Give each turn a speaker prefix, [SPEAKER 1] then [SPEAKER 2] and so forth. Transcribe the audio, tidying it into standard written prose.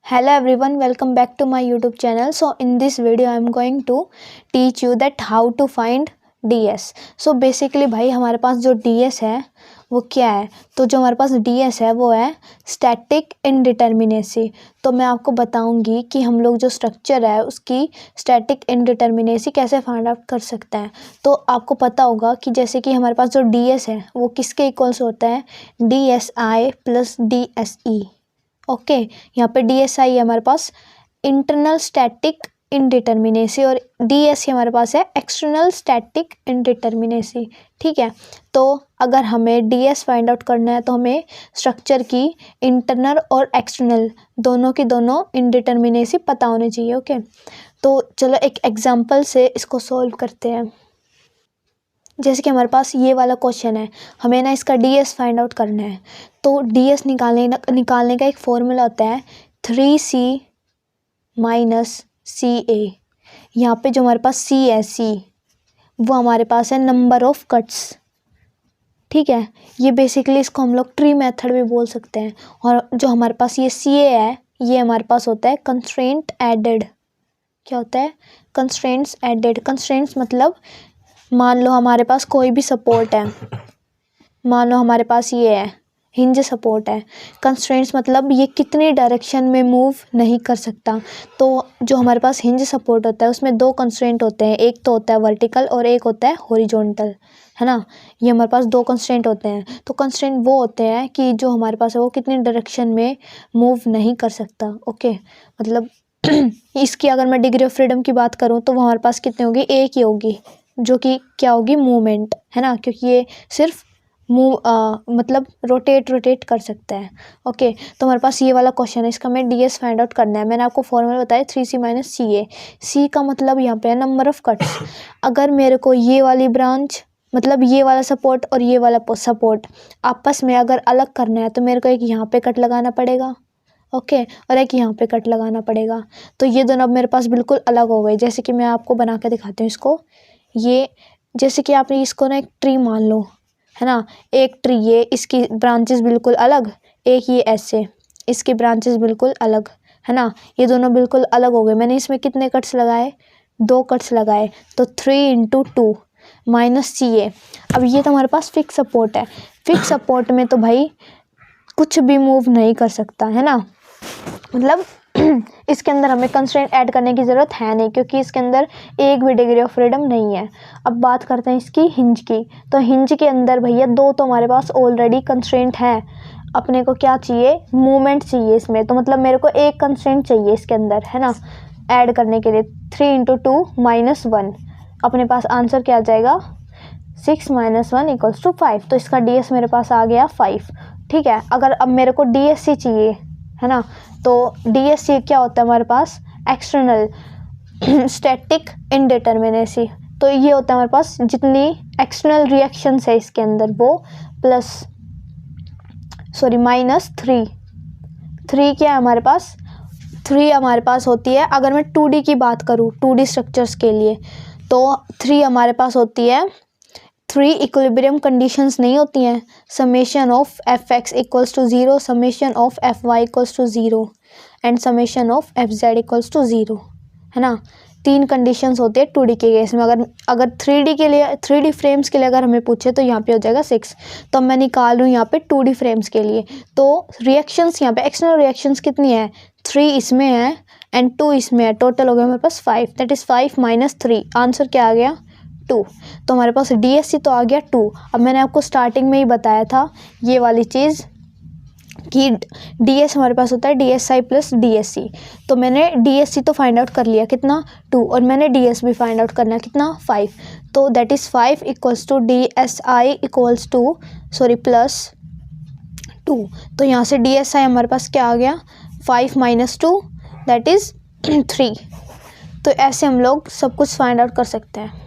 [SPEAKER 1] Hello everyone, welcome back to my YouTube channel. So in this video I am going to teach you that how to find DS. So basically भाई हमारे पास जो DS है वो क्या है, तो जो हमारे पास DS है वो है स्टैटिक इनडिटर्मिनेसी। तो मैं आपको बताऊंगी कि हम लोग जो स्ट्रक्चर है उसकी स्टैटिक इनडिटर्मिनेसी कैसे फाइंड आउट कर सकते हैं। तो आपको पता होगा कि जैसे कि हमारे पास जो DS है वो किसके इक्वल्स होता है, DSI प्लस DSE। ओके, यहाँ पे DSI है हमारे पास इंटरनल स्टैटिक इनडिटर्मिनेसी और DSE हमारे पास है एक्सटर्नल स्टैटिक इनडिटर्मिनेसी। ठीक है, तो अगर हमें DS फाइंड आउट करना है तो हमें स्ट्रक्चर की इंटरनल और एक्सटर्नल दोनों की दोनों इनडिटर्मिनेसी पता होनी चाहिए। ओके, तो चलो एक एग्जांपल से इसको सॉल्व करते हैं। जैसे कि हमारे पास ये वाला क्वेश्चन है, हमें ना इसका DS फाइंड आउट करना है। तो DS निकालने का एक फॉर्मूला होता है 3C माइनस CA। यहाँ पे जो हमारे पास C है, C वो हमारे पास है नंबर ऑफ कट्स। ठीक है, ये बेसिकली इसको हम लोग ट्री मेथड भी बोल सकते हैं। और जो हमारे पास ये CA है ये हमारे पास होता है कंस्ट्रेंट एडेड। क्या होता है? Constraints added. कंस्ट्रेंट्स मतलब मान लो हमारे पास कोई भी सपोर्ट है, मान लो हमारे पास ये है हिंज सपोर्ट है। कंस्ट्रेंट्स मतलब ये कितनी डायरेक्शन में मूव नहीं कर सकता। तो जो हमारे पास हिंज सपोर्ट होता है उसमें दो कंस्ट्रेंट होते हैं, एक तो होता है वर्टिकल और एक होता है हॉरिजॉन्टल, है ना। ये हमारे पास दो कंस्ट्रेंट होते हैं। तो कंस्ट्रेंट वो होते हैं कि जो हमारे पास है वो कितनी डायरेक्शन में मूव नहीं कर सकता। ओके, मतलब इसकी अगर मैं डिग्री ऑफ फ्रीडम की बात करूँ तो वो हमारे पास कितनी होगी, एक ही होगी, जो कि क्या होगी, मूवमेंट, है ना, क्योंकि ये सिर्फ मतलब रोटेट कर सकता है। ओके, तो हमारे पास ये वाला क्वेश्चन है, इसका हमें DS फाइंड आउट करना है। मैंने आपको फॉर्मूला बताया 3C माइनस CA। C का मतलब यहाँ पे है नंबर ऑफ कट्स। अगर मेरे को ये वाली ब्रांच मतलब ये वाला सपोर्ट और ये वाला सपोर्ट आपस में अगर अलग करना है तो मेरे को एक यहाँ पे कट लगाना पड़ेगा, ओके, और एक यहाँ पे कट लगाना पड़ेगा। तो ये दोनों अब मेरे पास बिल्कुल अलग हो गए। जैसे कि मैं आपको बना के दिखाती हूँ इसको। ये जैसे कि आपने इसको ना एक ट्री मान लो, है ना, एक ट्री, ये इसकी ब्रांचेस बिल्कुल अलग, एक ये ऐसे इसकी ब्रांचेस बिल्कुल अलग, है ना, ये दोनों बिल्कुल अलग हो गए। मैंने इसमें कितने कट्स लगाए, 2 कट्स लगाए, तो 3 × 2 माइनस CA। अब ये तो हमारे पास फिक्स सपोर्ट है। फिक्स सपोर्ट में तो भाई कुछ भी मूव नहीं कर सकता, है ना, मतलब इसके अंदर हमें कंस्ट्रेंट ऐड करने की ज़रूरत है नहीं, क्योंकि इसके अंदर एक भी डिग्री ऑफ फ्रीडम नहीं है। अब बात करते हैं इसकी हिंज की। तो हिंज के अंदर भैया दो तो हमारे पास ऑलरेडी कंस्ट्रेंट है। अपने को क्या चाहिए, मूवमेंट चाहिए इसमें। तो मतलब मेरे को एक कंस्ट्रेंट चाहिए इसके अंदर, है ना, ऐड करने के लिए। 3 × 2 माइनस 1, अपने पास आंसर क्या आ जाएगा, 6 - 1 = 5। तो इसका DS मेरे पास आ गया 5। ठीक है, अगर अब मेरे को DSC चाहिए, है ना, तो DSC क्या होता है हमारे पास, एक्सटर्नल स्टैटिक इनडिटर्मिनेसी। तो ये होता है हमारे पास जितनी एक्सटर्नल रिएक्शंस है इसके अंदर वो -3 क्या है हमारे पास, 3 हमारे पास होती है। अगर मैं 2D की बात करूँ, 2D स्ट्रक्चर्स के लिए, तो 3 हमारे पास होती है। 3 इक्विलिब्रियम कंडीशंस नहीं होती हैं, summation of Fx = 0, summation of Fy = 0 and summation of Fz = 0, है ना। 3 कंडीशंस होती है 2D के केस में। अगर 3D के लिए, 3D फ्रेम्स के लिए अगर हमें पूछे तो यहाँ पे हो जाएगा 6। तो मैं निकाल रही हूँ यहाँ पे 2D फ्रेम्स के लिए। तो रिएक्शंस यहाँ पे एक्सटर्नल रिएक्शंस कितनी है, 3 इसमें है एंड 2 इसमें है। टोटल हो गया हमारे पास 5, दैट इज़ 5 - 3, आंसर क्या आ गया, 2। तो हमारे पास DSC तो आ गया 2। अब मैंने आपको स्टार्टिंग में ही बताया था ये वाली चीज़ कि DS हमारे पास होता है DSI प्लस DSC। तो मैंने DSC तो फाइंड आउट कर लिया, कितना, 2, और मैंने DS भी फाइंड आउट करना है, कितना, 5। तो दैट इज़ 5 = DSI प्लस 2। तो यहाँ से DSI हमारे पास क्या आ गया, 5 - 2 दैट इज़ 3। तो ऐसे हम लोग सब कुछ फाइंड आउट कर सकते हैं।